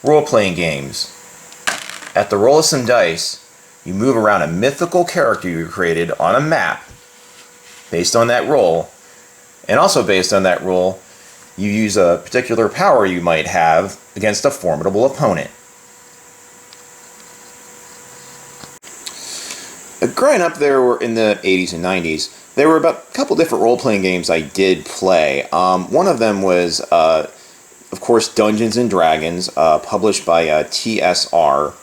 role-playing games. At the roll of some dice, you move around a mythical character you created on a map based on that roll, and also based on that roll, you use a particular power you might have against a formidable opponent. Growing up there in the 80s and 90s, there were about a couple different role-playing games I did play. One of them was, of course, Dungeons and Dragons, published by TSR,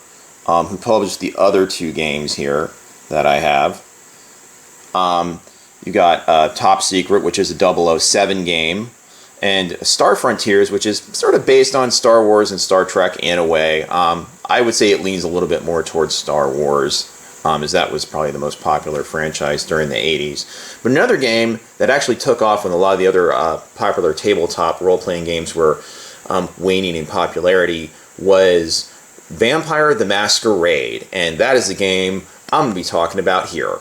who published the other two games here that I have. You got Top Secret, which is a 007 game, and Star Frontiers, which is sort of based on Star Wars and Star Trek in a way. I would say it leans a little bit more towards Star Wars, as that was probably the most popular franchise during the 80s. But another game that actually took off when a lot of the other popular tabletop role-playing games were waning in popularity was Vampire the Masquerade, and that is the game I'm going to be talking about here.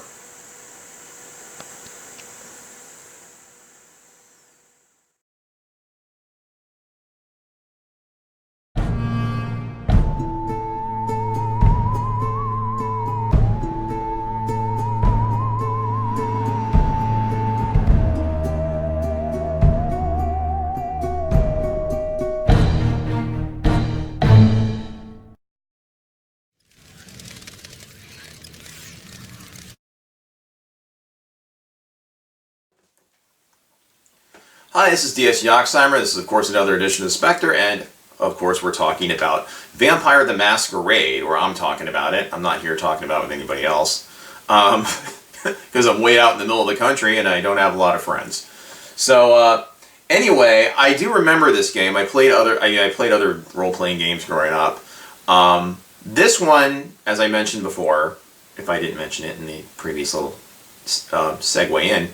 Hi, this is DS Yoxheimer. This is, of course, another edition of Spectre, and, of course, we're talking about Vampire the Masquerade, or I'm talking about it. I'm not here talking about it with anybody else, because I'm way out in the middle of the country and I don't have a lot of friends. So, anyway, I do remember this game. I played other role-playing games growing up. This one, as I mentioned before, if I didn't mention it in the previous little segue in,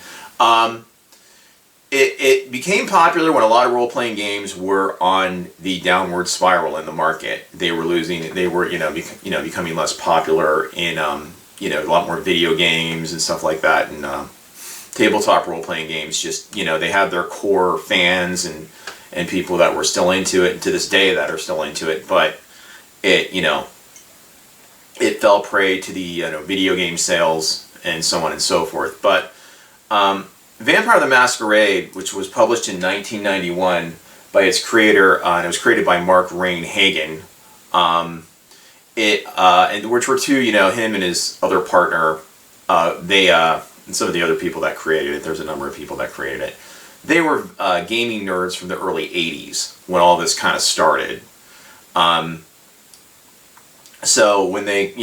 It became popular when a lot of role-playing games were on the downward spiral in the market. They were becoming less popular in a lot more video games and stuff like that, and tabletop role-playing games just they had their core fans and people that were still into it, and to this day that are still into it, but it fell prey to the video game sales and so on and so forth. But Vampire the Masquerade, which was published in 1991 by its creator, and it was created by Mark Rain Hagen, and which were two, him and his other partner, and some of the other people that created it, there's a number of people that created it, they were gaming nerds from the early 80s when all this kind of started. So when they,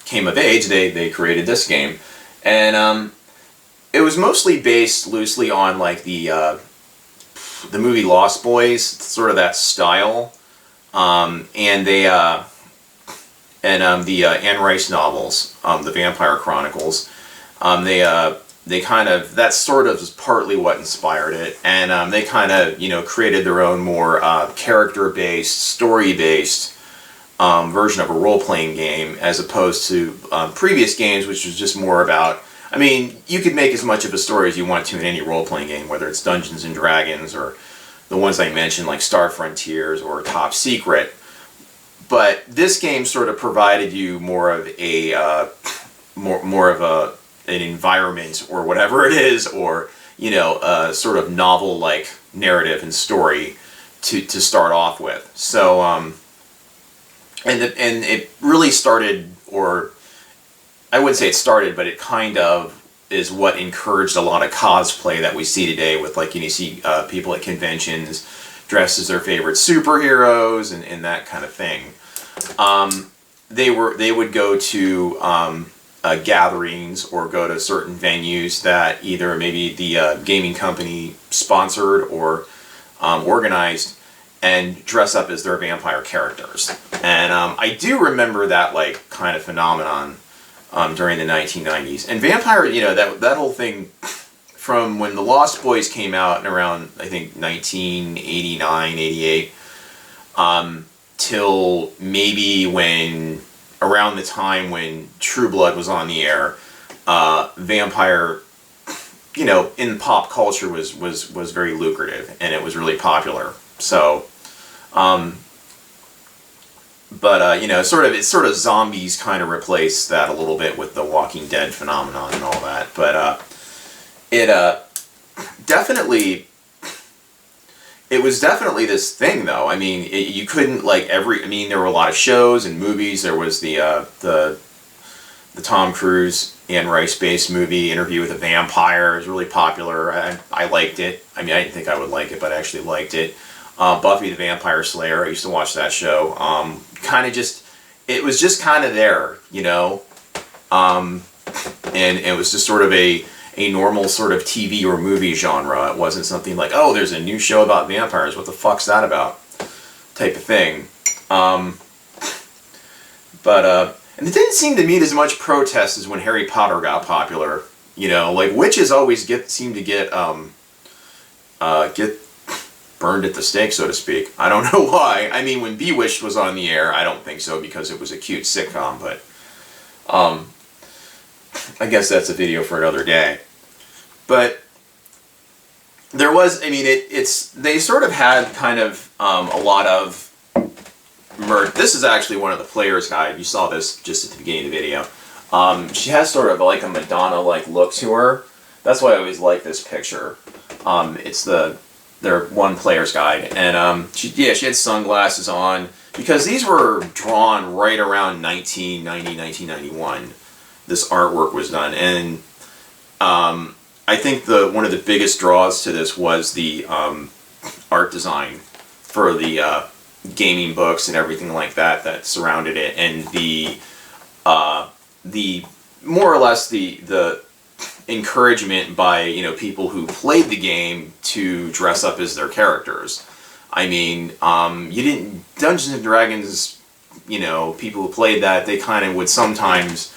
came of age, they created this game, and it was mostly based loosely on like the movie Lost Boys, sort of that style, and the Anne Rice novels, the Vampire Chronicles. They kind of, that sort of is partly what inspired it, and they kind of created their own more character-based, story-based version of a role-playing game, as opposed to previous games, which was just more about. I mean, you could make as much of a story as you want to in any role-playing game, whether it's Dungeons and Dragons or the ones I mentioned like Star Frontiers or Top Secret. But this game sort of provided you more of a an environment or whatever it is, or a sort of novel-like narrative and story to start off with. So and it really started, or I wouldn't say it started, but it kind of is what encouraged a lot of cosplay that we see today, with like you see people at conventions dressed as their favorite superheroes and that kind of thing. They would go to gatherings or go to certain venues that either maybe the gaming company sponsored or organized, and dress up as their vampire characters. And I do remember that like kind of phenomenon during the 1990s. And Vampire, that whole thing, from when the Lost Boys came out in around, I think, 1989, 88, till maybe around the time when True Blood was on the air, Vampire, in pop culture was very lucrative, and it was really popular. So, you know, it's sort of zombies kind of replace that a little bit with the Walking Dead phenomenon and all that. But it definitely, it was definitely this thing, though. I mean, you couldn't like I mean, there were a lot of shows and movies. There was the Tom Cruise Anne Rice-based movie, Interview with a Vampire. It was really popular. I liked it. I mean, I didn't think I would like it, but I actually liked it. Buffy the Vampire Slayer. I used to watch that show. Kind of just, it was just kind of there, you know. And it was just sort of a normal sort of TV or movie genre. It wasn't something like, oh, there's a new show about vampires. What the fuck's that about? Type of thing. And it didn't seem to meet as much protest as when Harry Potter got popular. You know, like witches always seem to get burned at the stake, so to speak. I don't know why. I mean, when Bewitched was on the air, I don't think so because it was a cute sitcom, but I guess that's a video for another day. But there was, I mean, they sort of had kind of a lot of This is actually one of the players' guide. You saw this just at the beginning of the video. She has sort of like a Madonna-like look to her. That's why I always like this picture. It's their one player's guide, and she had sunglasses on because these were drawn right around 1990, 1991. This artwork was done, and I think one of the biggest draws to this was the art design for the gaming books and everything like that surrounded it, and the more or less the encouragement by, you know, people who played the game to dress up as their characters. I mean, you didn't Dungeons and Dragons, you know, people who played that, they kind of would sometimes,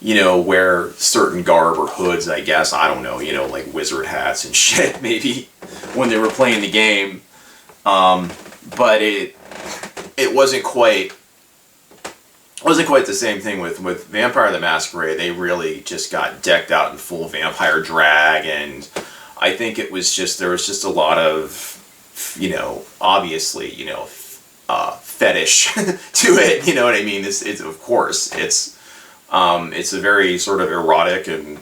you know, wear certain garb or hoods, I guess, I don't know, you know, like wizard hats and shit maybe when they were playing the game. But it wasn't quite the same thing with Vampire the Masquerade. They really just got decked out in full vampire drag, and I think it was just, there was just a lot of, you know, obviously, you know, fetish to it, you know what I mean? It's of course, it's a very sort of erotic and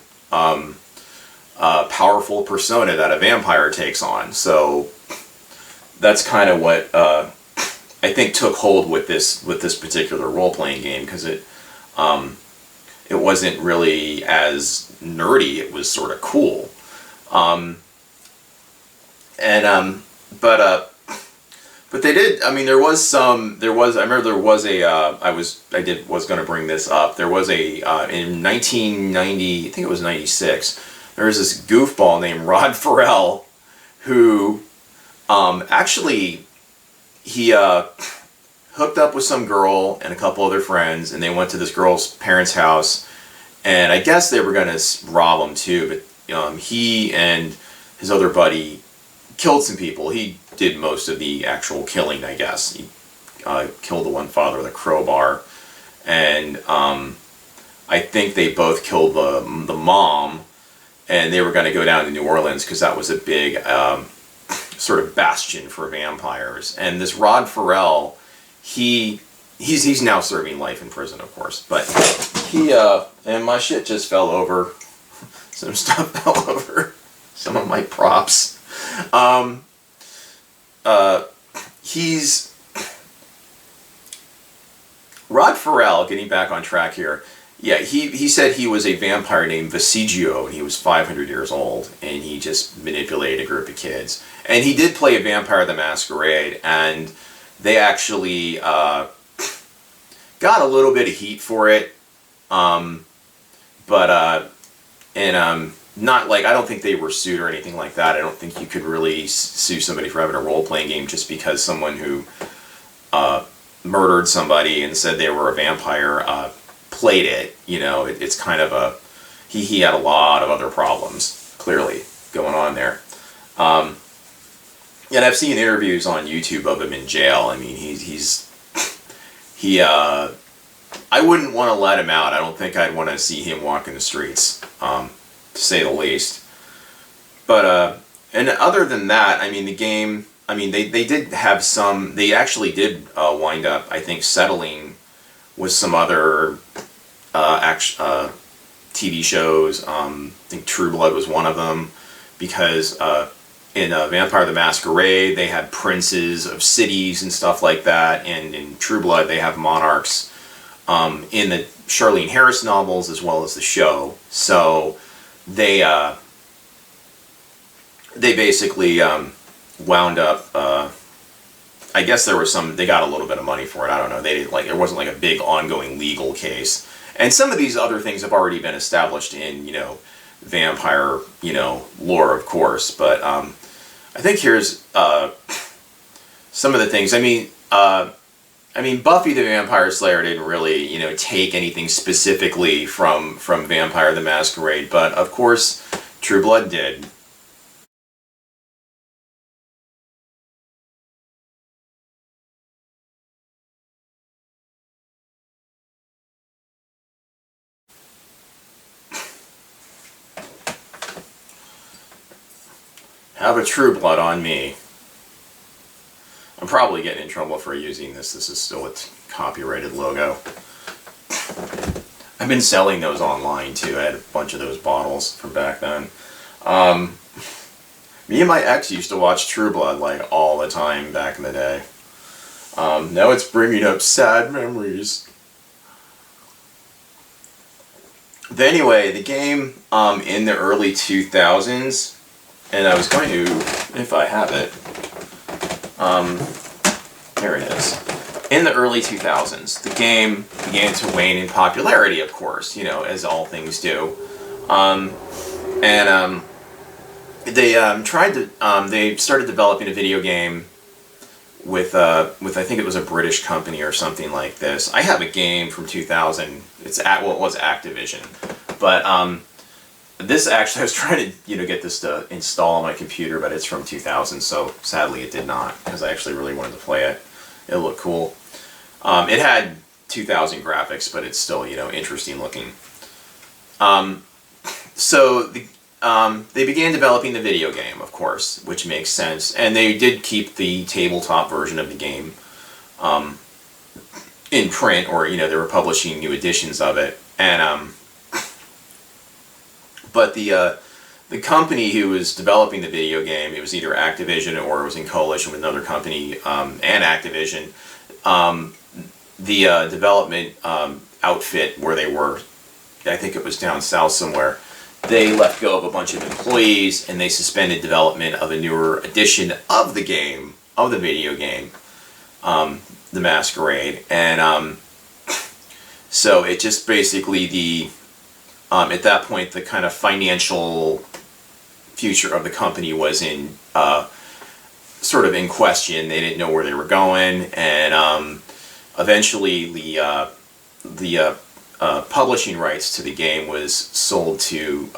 powerful persona that a vampire takes on. So that's kind of what I think took hold with this particular role-playing game, because it wasn't really as nerdy. It was sort of cool, but they did. I mean, I remember there was a. I was going to bring this up. There was a in 1990. I think it was 96. There was this goofball named Rod Ferrell, who actually. He hooked up with some girl and a couple other friends, and they went to this girl's parents' house, and I guess they were going to rob him too, but he and his other buddy killed some people. He did most of the actual killing, I guess. He killed the one father with a crowbar, and I think they both killed the mom, and they were going to go down to New Orleans because that was a big sort of bastion for vampires. And this Rod Ferrell, he's now serving life in prison, of course, but he and my shit just fell over. Some stuff fell over. Some of my props. He's Rod Ferrell, getting back on track here. Yeah, he said he was a vampire named Visigio, and he was 500 years old, and he just manipulated a group of kids. And he did play a Vampire the Masquerade, and they actually got a little bit of heat for it, not like, I don't think they were sued or anything like that. I don't think you could really sue somebody for having a role-playing game just because someone who murdered somebody and said they were a vampire played it. You know, it's kind of a, he had a lot of other problems, clearly, going on there. And I've seen interviews on YouTube of him in jail. I mean, I wouldn't want to let him out. I don't think I'd want to see him walking the streets, to say the least. But, and other than that, I mean, the game, I mean, they did have some. They actually did wind up, I think, settling with some other TV shows. I think True Blood was one of them, because in Vampire the Masquerade they had princes of cities and stuff like that, and in True Blood they have monarchs. In the Charlene Harris novels as well as the show, so they basically wound up. I guess there was some. They got a little bit of money for it. I don't know. They didn't, like, there wasn't like a big ongoing legal case. And some of these other things have already been established in, vampire, lore, of course. But I think here's some of the things. I mean, Buffy the Vampire Slayer didn't really, take anything specifically from Vampire the Masquerade, but of course, True Blood did. Have a True Blood on me. I'm probably getting in trouble for using this. This is still a copyrighted logo. I've been selling those online too. I had a bunch of those bottles from back then. Me and my ex used to watch True Blood like all the time back in the day. Now it's bringing up sad memories. But anyway, the game in the early 2000s, and I was going to, if I have it, here it is. In the early 2000s, the game began to wane in popularity, of course, as all things do. They started developing a video game with I think it was a British company or something like this. I have a game from 2000. It was Activision, but this actually, I was trying to get this to install on my computer, but it's from 2000, so sadly it did not, because I actually really wanted to play it. It looked cool. It had 2000 graphics, but it's still interesting looking. So they began developing the video game, of course, which makes sense, and they did keep the tabletop version of the game in print, or they were publishing new editions of it, and but the company who was developing the video game, it was either Activision or it was in coalition with another company and Activision. The development outfit where they were, I think it was down south somewhere, they let go of a bunch of employees and they suspended development of a newer edition of the game, of the video game, The Masquerade. And so it just basically, at that point, the kind of financial future of the company was in sort of in question. They didn't know where they were going, and eventually the publishing rights to the game was sold to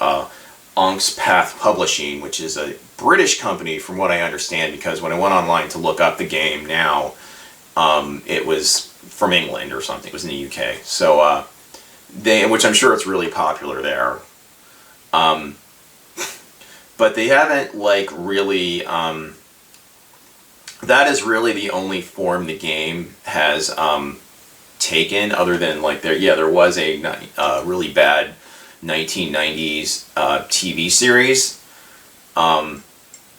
Onk's Path Publishing, which is a British company, from what I understand, because when I went online to look up the game now, it was from England or something. It was in the UK. So which I'm sure it's really popular there. But they haven't really, that is really the only form the game has taken, other than there was a really bad 1990s TV series.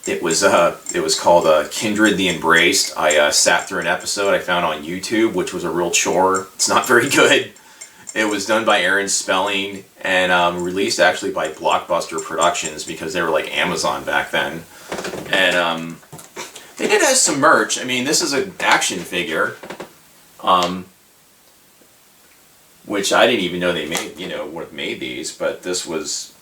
It was called Kindred the Embraced. I sat through an episode I found on YouTube, which was a real chore. It's not very good. It was done by Aaron Spelling and released actually by Blockbuster Productions, because they were like Amazon back then. And they did have some merch. I mean, this is an action figure, which I didn't even know they made, would have made these, but this was,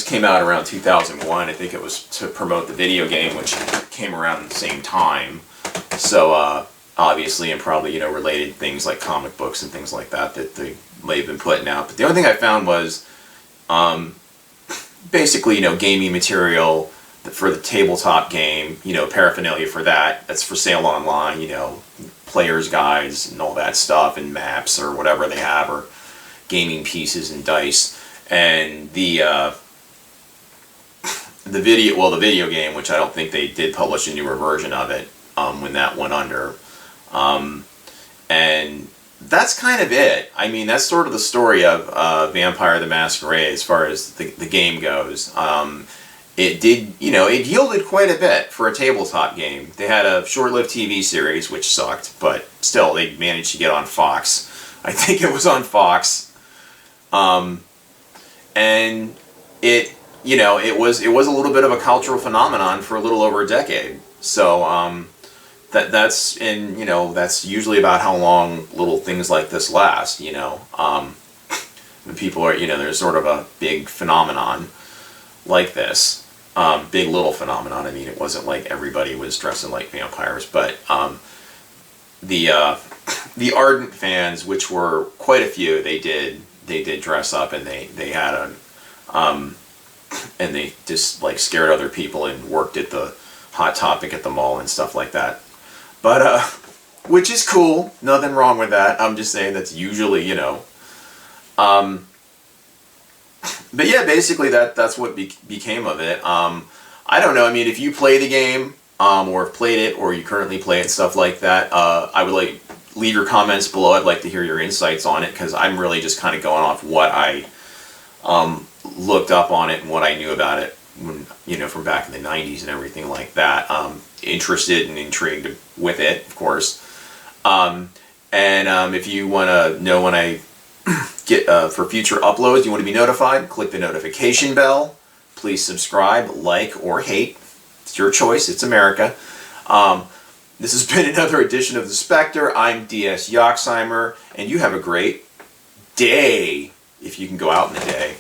came out around 2001. I think it was to promote the video game, which came around at the same time. So, obviously, and probably, related things like comic books and things like that they may have been putting out. But the only thing I found was, basically, gaming material for the tabletop game, paraphernalia for that. That's for sale online, player's guides and all that stuff, and maps or whatever they have, or gaming pieces and dice. And the the video game, which I don't think they did publish a newer version of it when that went under. And that's kind of it. I mean, that's sort of the story of Vampire the Masquerade as far as the game goes. It did, it yielded quite a bit for a tabletop game. They had a short-lived TV series, which sucked, but still, they managed to get on Fox. I think it was on Fox. And it was a little bit of a cultural phenomenon for a little over a decade. So, that's usually about how long little things like this last, When people are, there's sort of a big phenomenon like this. Big little phenomenon. I mean, it wasn't like everybody was dressing like vampires, but the ardent fans, which were quite a few, they did dress up, and they had and they just like scared other people and worked at the Hot Topic at the mall and stuff like that. But which is cool, nothing wrong with that. I'm just saying that's usually, But yeah, basically that's what became of it. I don't know. I mean, if you play the game, or have played it, or you currently play it, stuff like that, I would leave your comments below. I'd like to hear your insights on it, because I'm really just kind of going off what I looked up on it and what I knew about it when, from back in the 90s and everything like that. Interested and intrigued with it, of course. If you want to know when I get for future uploads, you want to be notified, click the notification bell. Please subscribe, like, or hate. It's your choice. It's America. This has been another edition of The Spectre. I'm D.S. Yoxheimer, and you have a great day, if you can go out in the day.